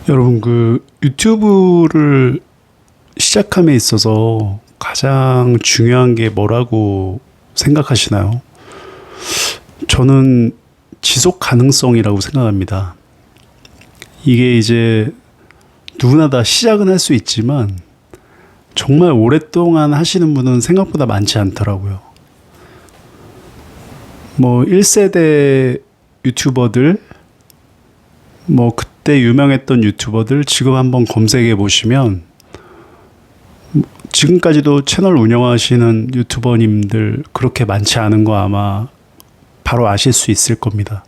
여러분, 유튜브를 시작함에 있어서 가장 중요한 게 뭐라고 생각하시나요? 저는 지속 가능성이라고 생각합니다. 이게 이제 누구나 다 시작은 할 수 있지만 정말 오랫동안 하시는 분은 생각보다 많지 않더라고요. 뭐 1세대 유튜버들, 뭐 그때 유명했던 유튜버들 지금 한번 검색해 보시면 지금까지도 채널 운영하시는 유튜버님들 그렇게 많지 않은 거 아마 바로 아실 수 있을 겁니다.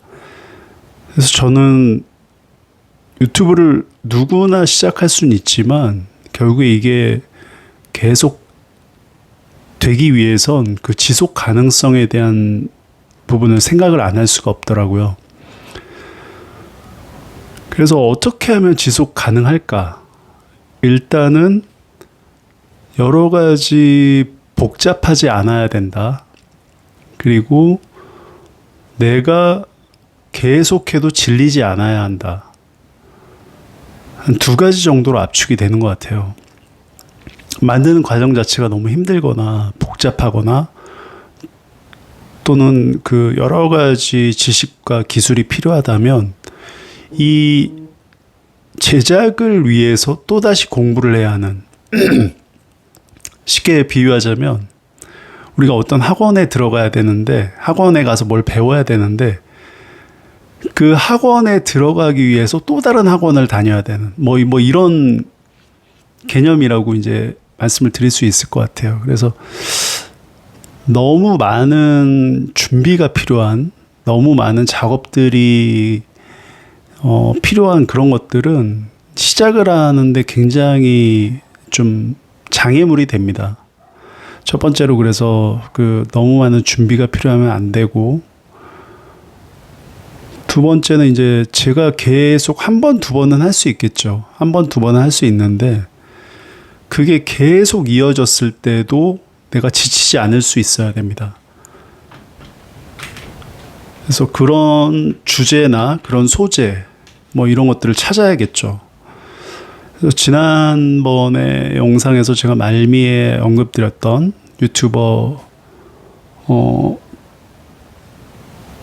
그래서 저는 유튜브를 누구나 시작할 수는 있지만 결국에 이게 계속 되기 위해선 그 지속 가능성에 대한 부분을 생각을 안 할 수가 없더라고요. 그래서 어떻게 하면 지속 가능할까? 일단은 여러 가지 복잡하지 않아야 된다. 그리고 내가 계속해도 질리지 않아야 한다. 한 두 가지 정도로 압축이 되는 것 같아요. 만드는 과정 자체가 너무 힘들거나 복잡하거나 또는 그 여러 가지 지식과 기술이 필요하다면 이 제작을 위해서 또다시 공부를 해야 하는 쉽게 비유하자면 우리가 어떤 학원에 들어가야 되는데 학원에 가서 뭘 배워야 되는데 그 학원에 들어가기 위해서 또 다른 학원을 다녀야 되는 뭐 이런 개념이라고 이제 말씀을 드릴 수 있을 것 같아요. 그래서 너무 많은 준비가 필요한 너무 많은 작업들이 필요한 그런 것들은 시작을 하는데 굉장히 좀 장애물이 됩니다. 첫 번째로 그래서 너무 많은 준비가 필요하면 안 되고, 두 번째는 이제 제가 계속 한 번, 두 번은 할 수 있겠죠. 한 번, 두 번은 할 수 있는데 그게 계속 이어졌을 때도 내가 지치지 않을 수 있어야 됩니다. 그래서 그런 주제나 그런 소재 뭐 이런 것들을 찾아야겠죠. 그래서 지난번에 영상에서 제가 말미에 언급드렸던 유튜버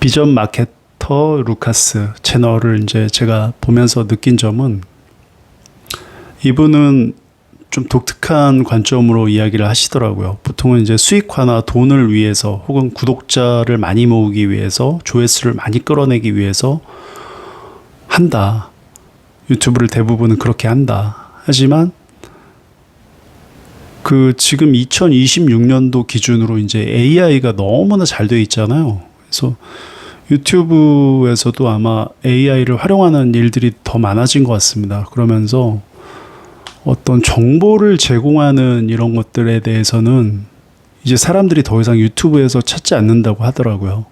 비전 마케터 루카스 채널을 이제 제가 보면서 느낀 점은 이분은 좀 독특한 관점으로 이야기를 하시더라고요. 보통은 이제 수익화나 돈을 위해서 혹은 구독자를 많이 모으기 위해서 조회수를 많이 끌어내기 위해서 한다. 유튜브를 대부분은 그렇게 한다. 하지만 지금 2026년도 기준으로 이제 AI가 너무나 잘 되어 있잖아요. 그래서 유튜브에서도 아마 AI를 활용하는 일들이 더 많아진 것 같습니다. 그러면서 어떤 정보를 제공하는 이런 것들에 대해서는 이제 사람들이 더 이상 유튜브에서 찾지 않는다고 하더라고요.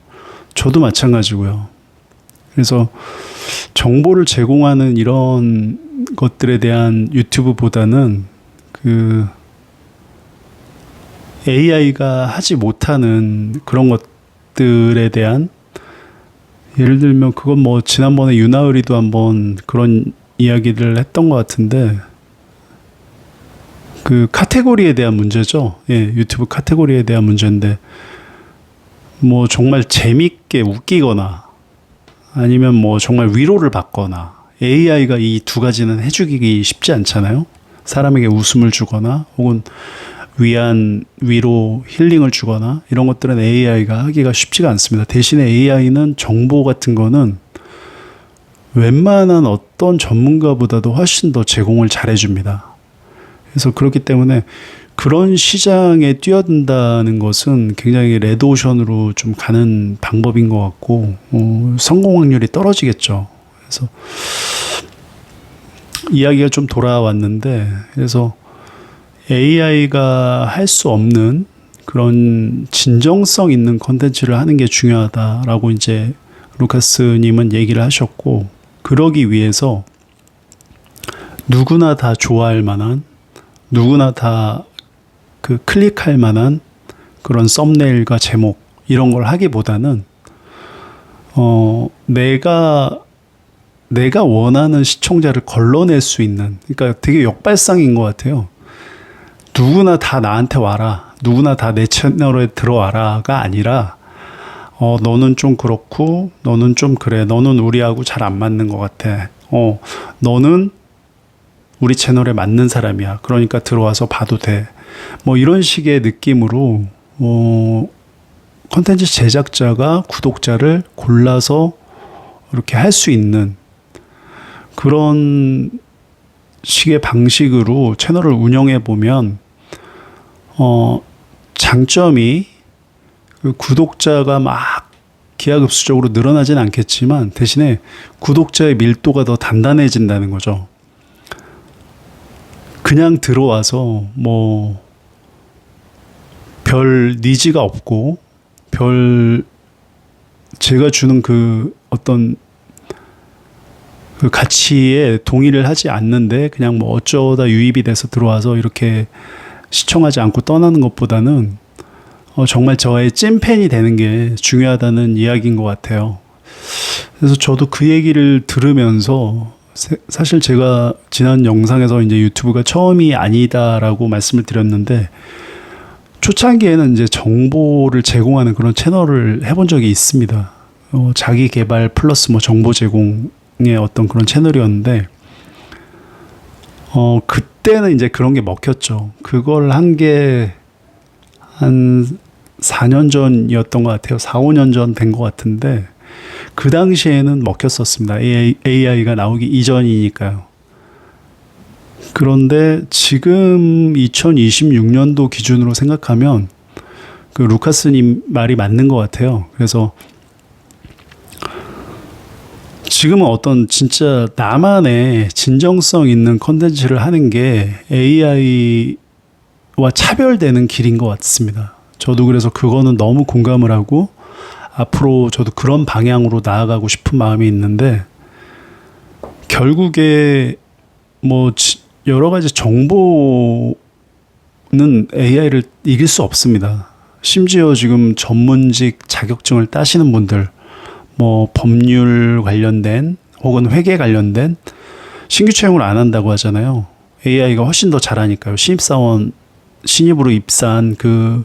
저도 마찬가지고요. 그래서 정보를 제공하는 이런 것들에 대한 유튜브보다는 AI가 하지 못하는 그런 것들에 대한, 예를 들면 그건 뭐 지난번에 유나을이도 한번 그런 이야기를 했던 것 같은데, 카테고리에 대한 문제죠. 예, 유튜브 카테고리에 대한 문제인데, 뭐 정말 재밌게 웃기거나 아니면 뭐 정말 위로를 받거나, AI가 이 두 가지는 해주기 쉽지 않잖아요. 사람에게 웃음을 주거나 혹은 위로, 힐링을 주거나 이런 것들은 AI가 하기가 쉽지가 않습니다. 대신에 AI는 정보 같은 거는 웬만한 어떤 전문가보다도 훨씬 더 제공을 잘해줍니다. 그래서 그렇기 때문에 그런 시장에 뛰어든다는 것은 굉장히 레드오션으로 좀 가는 방법인 것 같고, 성공 확률이 떨어지겠죠. 그래서 이야기가 좀 돌아왔는데, 그래서 AI가 할 수 없는 그런 진정성 있는 컨텐츠를 하는 게 중요하다라고 이제 루카스님은 얘기를 하셨고, 그러기 위해서 누구나 다 좋아할 만한, 누구나 다 클릭할 만한 그런 썸네일과 제목 이런 걸 하기보다는 내가 내가 원하는 시청자를 걸러낼 수 있는, 그러니까 되게 역발상인 것 같아요. 누구나 다 나한테 와라, 누구나 다 내 채널에 들어와라가 아니라 너는 좀 그렇고 너는 좀 그래, 너는 우리하고 잘 안 맞는 것 같아, 너는 우리 채널에 맞는 사람이야, 그러니까 들어와서 봐도 돼, 뭐 이런 식의 느낌으로 콘텐츠 제작자가 구독자를 골라서 이렇게 할 수 있는 그런 식의 방식으로 채널을 운영해 보면 장점이 그 구독자가 막 기하급수적으로 늘어나진 않겠지만 대신에 구독자의 밀도가 더 단단해진다는 거죠. 그냥 들어와서 뭐 별 니즈가 없고 별 제가 주는 그 어떤 그 가치에 동의를 하지 않는데 그냥 뭐 어쩌다 유입이 돼서 들어와서 이렇게 시청하지 않고 떠나는 것보다는 정말 저의 찐팬이 되는 게 중요하다는 이야기인 것 같아요. 그래서 저도 그 얘기를 들으면서 사실 제가 지난 영상에서 이제 유튜브가 처음이 아니다라고 말씀을 드렸는데 초창기에는 이제 정보를 제공하는 그런 채널을 해본 적이 있습니다. 자기 개발 플러스 뭐 정보 제공의 어떤 그런 채널이었는데, 그때는 이제 그런 게 먹혔죠. 그걸 한 게 한 4년 전이었던 것 같아요. 4, 5년 전 된 것 같은데, 그 당시에는 먹혔었습니다. AI가 나오기 이전이니까요. 그런데 지금 2026년도 기준으로 생각하면 그 루카스님 말이 맞는 것 같아요. 그래서 지금은 어떤 진짜 나만의 진정성 있는 컨텐츠를 하는 게 AI와 차별되는 길인 것 같습니다. 저도 그래서 그거는 너무 공감을 하고 앞으로 저도 그런 방향으로 나아가고 싶은 마음이 있는데, 결국에 뭐 여러 가지 정보는 AI를 이길 수 없습니다. 심지어 지금 전문직 자격증을 따시는 분들, 뭐 법률 관련된 혹은 회계 관련된 신규 채용을 안 한다고 하잖아요. AI가 훨씬 더 잘하니까요. 신입사원, 신입으로 입사한 그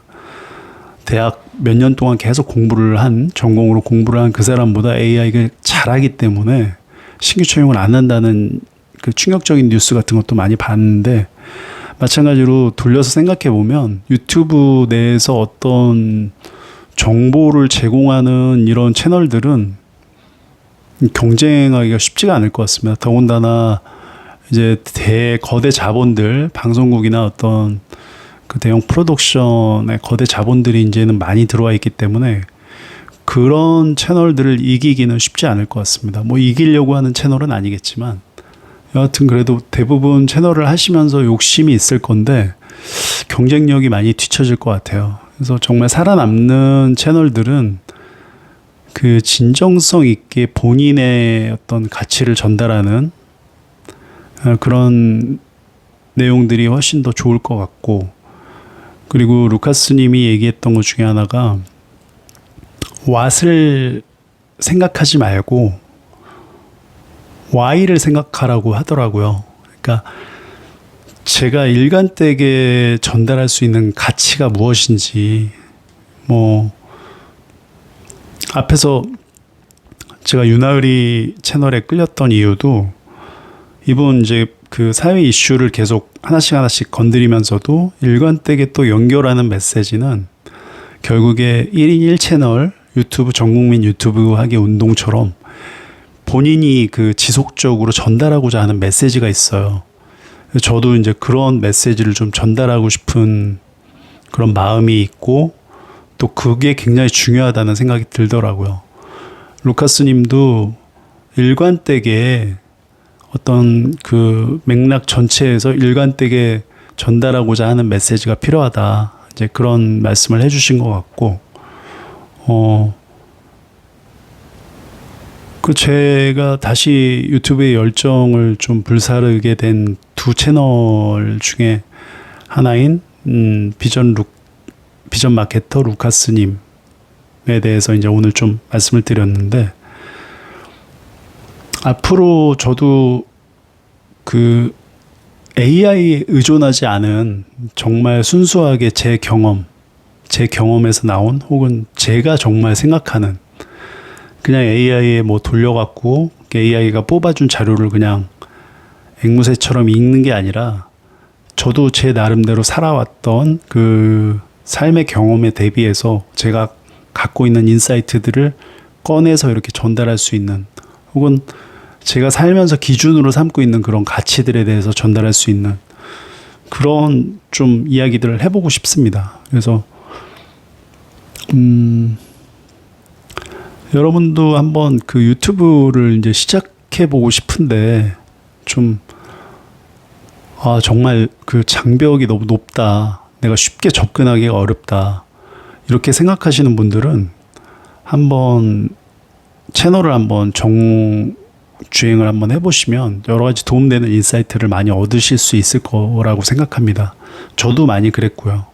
대학 몇 년 동안 계속 공부를 한, 전공으로 공부를 한 그 사람보다 AI가 잘하기 때문에 신규 채용을 안 한다는 그 충격적인 뉴스 같은 것도 많이 봤는데, 마찬가지로 돌려서 생각해 보면 유튜브 내에서 어떤 정보를 제공하는 이런 채널들은 경쟁하기가 쉽지가 않을 것 같습니다. 더군다나 이제 거대 자본들, 방송국이나 어떤 그 대형 프로덕션의 거대 자본들이 이제는 많이 들어와 있기 때문에 그런 채널들을 이기기는 쉽지 않을 것 같습니다. 뭐 이기려고 하는 채널은 아니겠지만, 여하튼 그래도 대부분 채널을 하시면서 욕심이 있을 건데 경쟁력이 많이 뒤처질 것 같아요. 그래서 정말 살아남는 채널들은 그 진정성 있게 본인의 어떤 가치를 전달하는 그런 내용들이 훨씬 더 좋을 것 같고, 그리고 루카스님이 얘기했던 것 중에 하나가 what을 생각하지 말고 why를 생각하라고 하더라고요. 그러니까 제가 일관되게 전달할 수 있는 가치가 무엇인지, 뭐 앞에서 제가 유나을이 채널에 끌렸던 이유도 이분 이제 그 사회 이슈를 계속 하나씩 건드리면서도 일관되게 또 연결하는 메시지는 결국에 1인 1채널 유튜브, 전국민 유튜브 하기 운동처럼 본인이 그 지속적으로 전달하고자 하는 메시지가 있어요. 저도 이제 그런 메시지를 좀 전달하고 싶은 그런 마음이 있고, 또 그게 굉장히 중요하다는 생각이 들더라고요. 루카스 님도 일관되게 어떤 그 맥락 전체에서 일관되게 전달하고자 하는 메시지가 필요하다, 이제 그런 말씀을 해주신 것 같고, 그 제가 다시 유튜브의 열정을 좀 불사르게 된 두 채널 중에 하나인 비전 마케터 루카스님에 대해서 이제 오늘 좀 말씀을 드렸는데, 앞으로 저도 그 AI에 의존하지 않은 정말 순수하게 제 경험에서 나온 혹은 제가 정말 생각하는 그냥 AI에 뭐 돌려갖고 AI가 뽑아준 자료를 그냥 앵무새처럼 읽는 게 아니라 저도 제 나름대로 살아왔던 그 삶의 경험에 대비해서 제가 갖고 있는 인사이트들을 꺼내서 이렇게 전달할 수 있는 혹은 제가 살면서 기준으로 삼고 있는 그런 가치들에 대해서 전달할 수 있는 그런 좀 이야기들을 해보고 싶습니다. 그래서 여러분도 한번 그 유튜브를 이제 시작해 보고 싶은데 좀 정말 그 장벽이 너무 높다. 내가 쉽게 접근하기가 어렵다. 이렇게 생각하시는 분들은 한번 채널을 한번 주행을 한번 해보시면 여러 가지 도움되는 인사이트를 많이 얻으실 수 있을 거라고 생각합니다. 저도 많이 그랬고요.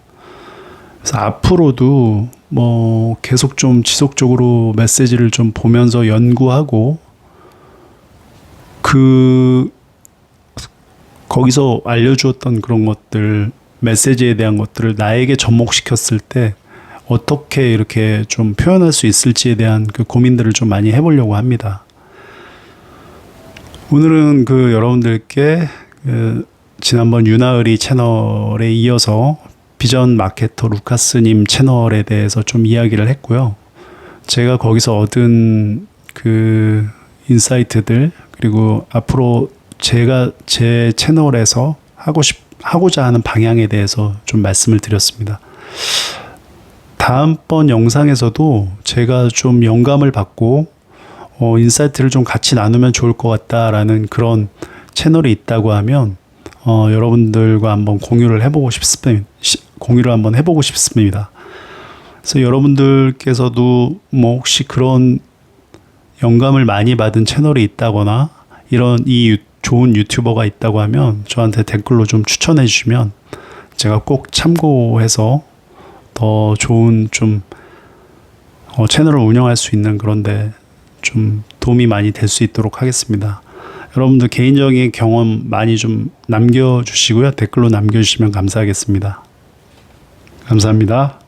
그래서 앞으로도 뭐 계속 좀 지속적으로 메시지를 좀 보면서 연구하고 거기서 알려주었던 그런 것들, 메시지에 대한 것들을 나에게 접목시켰을 때 어떻게 이렇게 좀 표현할 수 있을지에 대한 그 고민들을 좀 많이 해보려고 합니다. 오늘은 그 여러분들께 지난번 유나을이 채널에 이어서 비전 마케터 루카스님 채널에 대해서 좀 이야기를 했고요. 제가 거기서 얻은 그 인사이트들 그리고 앞으로 제가 제 채널에서 하고자 하는 방향에 대해서 좀 말씀을 드렸습니다. 다음번 영상에서도 제가 좀 영감을 받고 인사이트를 좀 같이 나누면 좋을 것 같다라는 그런 채널이 있다고 하면 여러분들과 한번 공유를 한번 해보고 싶습니다. 그래서 여러분들께서도 뭐 혹시 그런 영감을 많이 받은 채널이 있다거나 좋은 유튜버가 있다고 하면 저한테 댓글로 좀 추천해 주시면 제가 꼭 참고해서 더 좋은 채널을 운영할 수 있는 그런데 좀 도움이 많이 될 수 있도록 하겠습니다. 여러분들 개인적인 경험 많이 좀 남겨주시고요. 댓글로 남겨주시면 감사하겠습니다. 감사합니다.